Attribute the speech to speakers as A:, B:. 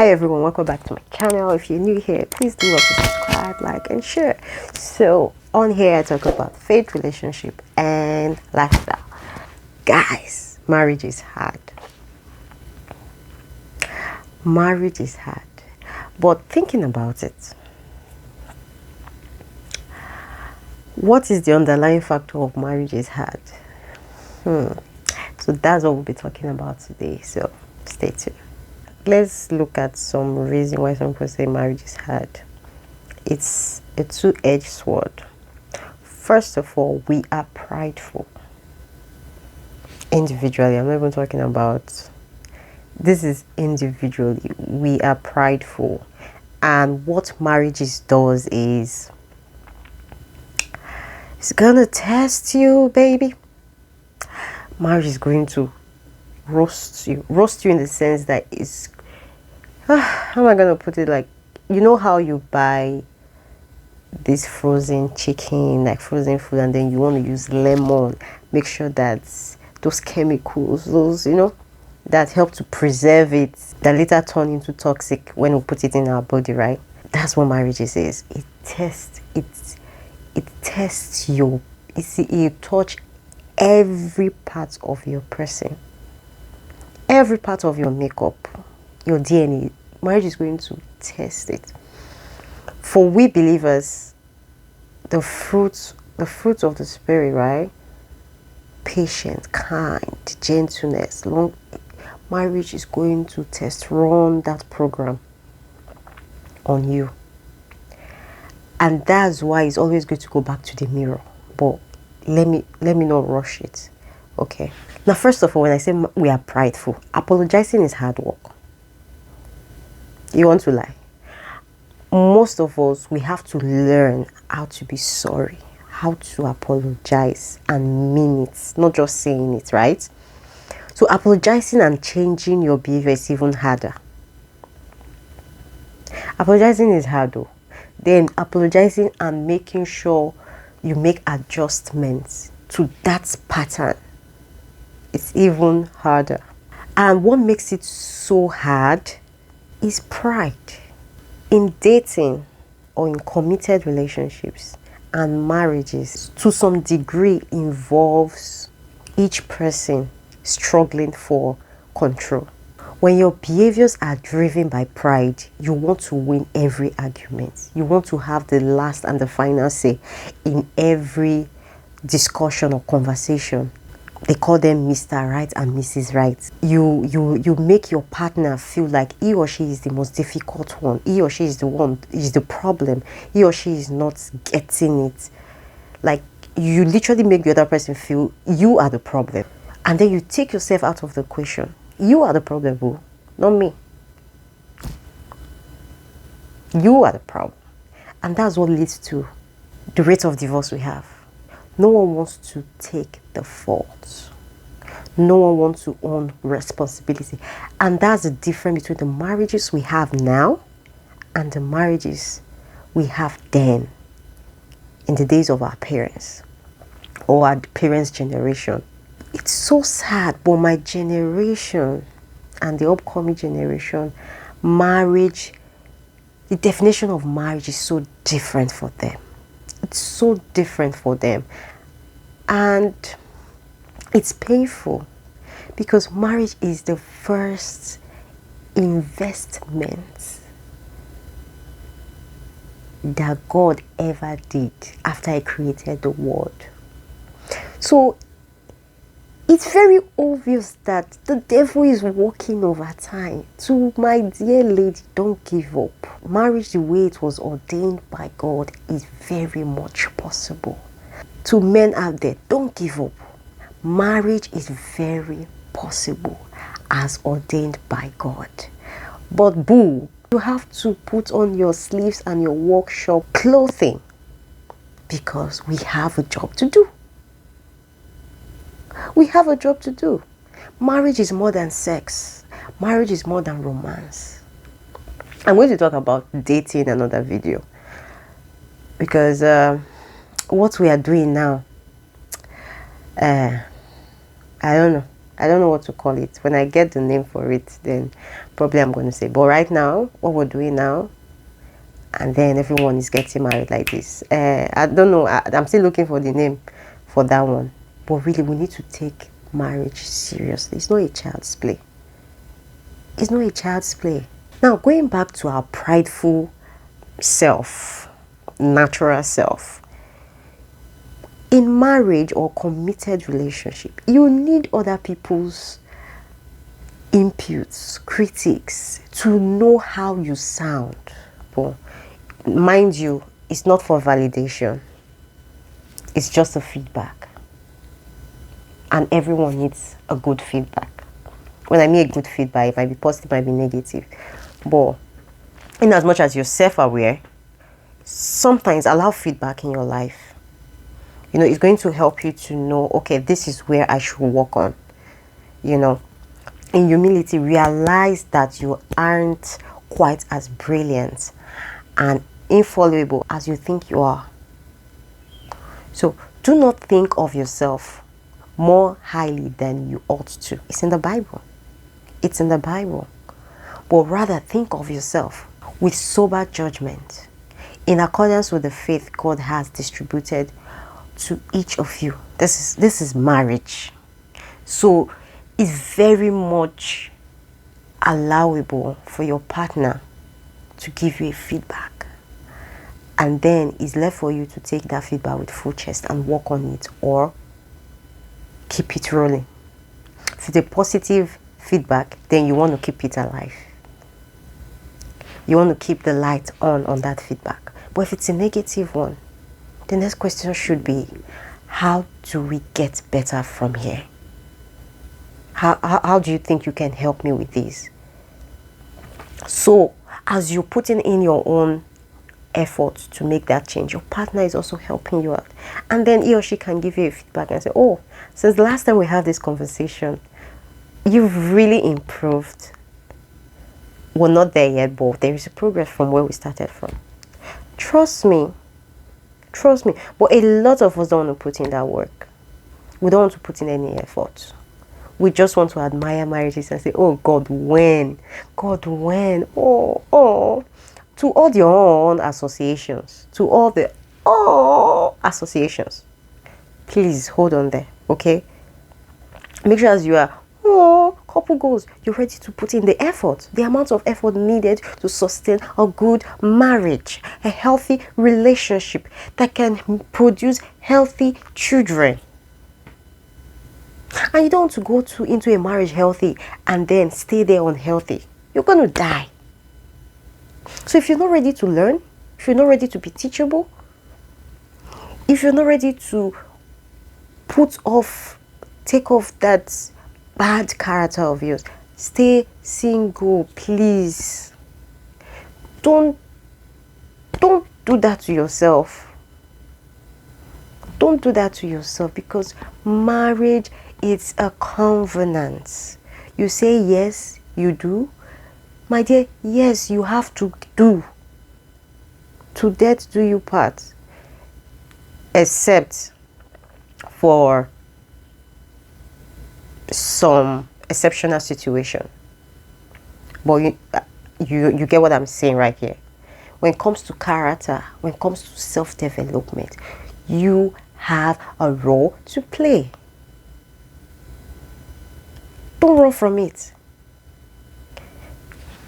A: Hi everyone, welcome back to my channel. If you're new here, please do subscribe, like and share. So on here I talk about faith, relationship and lifestyle. Guys, marriage is hard. Marriage is hard. But thinking about it, what is the underlying factor of marriage is hard? So that's what we'll be talking about today. So stay tuned. Let's look at some reason why some people say marriage is hard. It's a two-edged sword. First of all, we are prideful. Individually, I'm not even talking about, this is individually. We are prideful. And what marriages does is, it's gonna test you, baby. Marriage is going to roast you in the sense that it's how am I gonna put it, like, you know how you buy this frozen chicken, like frozen food, and then you want to use lemon, make sure that those chemicals, those, you know, that help to preserve it, that later turn into toxic when we put it in our body, right? That's what marriage is. It tests you. It touch every part of your person, every part of your makeup, your DNA. Marriage is going to test it. For we believers, the fruits of the spirit, right? Patience, kind, gentleness, long. Marriage is going to run that program on you. And that's why it's always good to go back to the mirror. But let me not rush it. Okay. Now, first of all, when I say we are prideful, apologizing is hard work. You want to lie? Most of us, we have to learn how to be sorry, how to apologize and mean it, not just saying it, right? So apologizing and changing your behavior is even harder. Apologizing is hard though. Then apologizing and making sure you make adjustments to that pattern, it's even harder. And what makes it so hard is pride. In dating or in committed relationships and marriages, to some degree, involves each person struggling for control. When your behaviors are driven by pride, you want to win every argument. You want to have the last and the final say in every discussion or conversation. They call them Mr. Right and Mrs. Right. You make your partner feel like he or she is the most difficult one. He or she is the problem. He or she is not getting it. Like, you literally make the other person feel you are the problem. And then you take yourself out of the equation. You are the problem, boo, not me. You are the problem. And that's what leads to the rate of divorce we have. No one wants to take the fault. No one wants to own responsibility. And that's the difference between the marriages we have now and the marriages we have then, in the days of our parents or our parents' generation. It's so sad, but my generation and the upcoming generation, marriage, the definition of marriage is so different for them. It's so different for them. And it's painful because marriage is the first investment that God ever did after He created the world. So it's very obvious that the devil is working overtime. So my dear lady, don't give up. Marriage, the way it was ordained by God, is very much possible. To men out there, don't give up. Marriage is very possible as ordained by God. But boo, you have to put on your sleeves and your workshop clothing because we have a job to do. We have a job to do. Marriage is more than sex. Marriage is more than romance. I'm going to talk about dating in another video because what we are doing now, I don't know. I don't know what to call it. When I get the name for it, then probably I'm going to say. But right now, what we're doing now, and then everyone is getting married like this. I don't know. I'm still looking for the name for that one. But really, we need to take marriage seriously. It's not a child's play. It's not a child's play. Now, going back to our prideful self, natural self. In marriage or committed relationship, you need other people's inputs, critics, to know how you sound. But mind you, it's not for validation. It's just a feedback. And everyone needs a good feedback. When I mean a good feedback, it might be positive, it might be negative. But in as much as you're self-aware, sometimes allow feedback in your life. You know, it's going to help you to know, okay, this is where I should work on. You know, in humility, realize that you aren't quite as brilliant and infallible as you think you are. So do not think of yourself more highly than you ought to. It's in the Bible. It's in the Bible. But rather think of yourself with sober judgment, in accordance with the faith God has distributed to each of you. This is marriage. So it's very much allowable for your partner to give you a feedback. And then it's left for you to take that feedback with full chest and work on it, or keep it rolling. If it's a positive feedback, then you want to keep it alive. You want to keep the light on that feedback. But if it's a negative one, the next question should be, how do we get better from here? How do you think you can help me with this? So as you're putting in your own effort to make that change, your partner is also helping you out. And then he or she can give you a feedback and say, oh, since the last time we had this conversation, you've really improved. We're not there yet, but there is a progress from where we started from. Trust me. Trust me. But a lot of us don't want to put in that work. We don't want to put in any effort. We just want to admire marriages and say, oh, God, when? God, when? Oh. To all your own associations. To all the associations. Please hold on there, okay? Make sure as you are, couple goals, you're ready to put in the effort, the amount of effort needed to sustain a good marriage, a healthy relationship that can produce healthy children. And you don't want to go into a marriage healthy and then stay there unhealthy. You're going to die. So if you're not ready to learn, if you're not ready to be teachable, if you're not ready to take off that bad character of yours, stay single, please. Don't do that to yourself. Don't do that to yourself, because marriage is a covenant. You say yes, you do. My dear, yes, you have to do. To death do you part. Except for some exceptional situation. But you get what I'm saying right here. When it comes to character, when it comes to self-development, you have a role to play. Don't run from it.